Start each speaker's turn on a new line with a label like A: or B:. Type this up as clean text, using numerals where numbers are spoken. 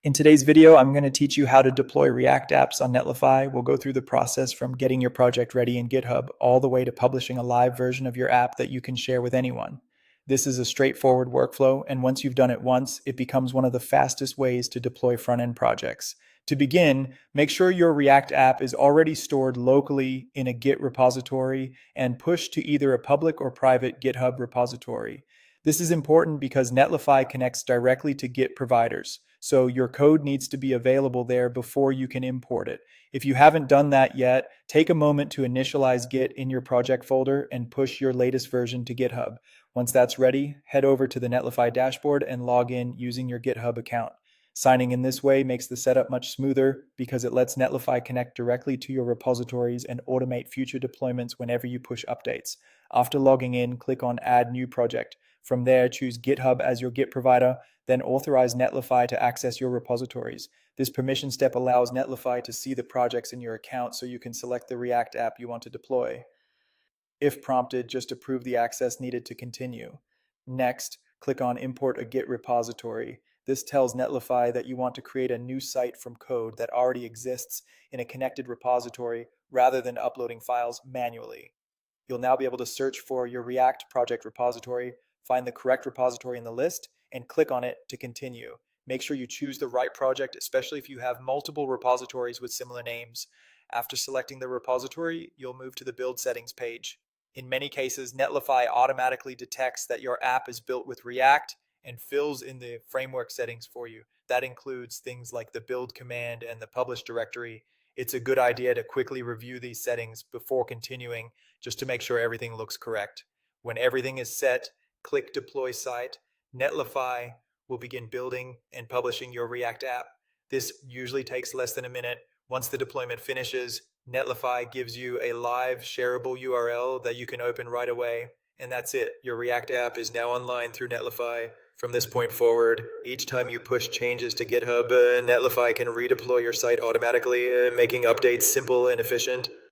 A: In today's video, I'm going to teach you how to deploy React apps on Netlify. We'll go through the process from getting your project ready in GitHub all the way to publishing a live version of your app that you can share with anyone. This is a straightforward workflow, and once you've done it once, it becomes one of the fastest ways to deploy front-end projects. To begin, make sure your React app is already stored locally in a Git repository and pushed to either a public or private GitHub repository. This is important because Netlify connects directly to Git providers, so your code needs to be available there before you can import it. If you haven't done that yet, take a moment to initialize Git in your project folder and push your latest version to GitHub. Once that's ready, head over to the Netlify dashboard and log in using your GitHub account. Signing in this way makes the setup much smoother because it lets Netlify connect directly to your repositories and automate future deployments whenever you push updates. After logging in, click on Add New Project. From there, choose GitHub as your Git provider, then authorize Netlify to access your repositories. This permission step allows Netlify to see the projects in your account so you can select the React app you want to deploy. If prompted, just approve the access needed to continue. Next, click on Import a Git repository. This tells Netlify that you want to create a new site from code that already exists in a connected repository rather than uploading files manually. You'll now be able to search for your React project repository, find the correct repository in the list, and click on it to continue. Make sure you choose the right project, especially if you have multiple repositories with similar names. After selecting the repository, you'll move to the build settings page. In many cases, Netlify automatically detects that your app is built with React and fills in the framework settings for you. That includes things like the build command and the publish directory. It's a good idea to quickly review these settings before continuing, just to make sure everything looks correct. When everything is set, click Deploy Site. Netlify will begin building and publishing your React app. This usually takes less than a minute. Once the deployment finishes, Netlify gives you a live shareable URL that you can open right away. And that's it. Your React app is now online through Netlify. From this point forward, each time you push changes to GitHub, Netlify can redeploy your site automatically, making updates simple and efficient.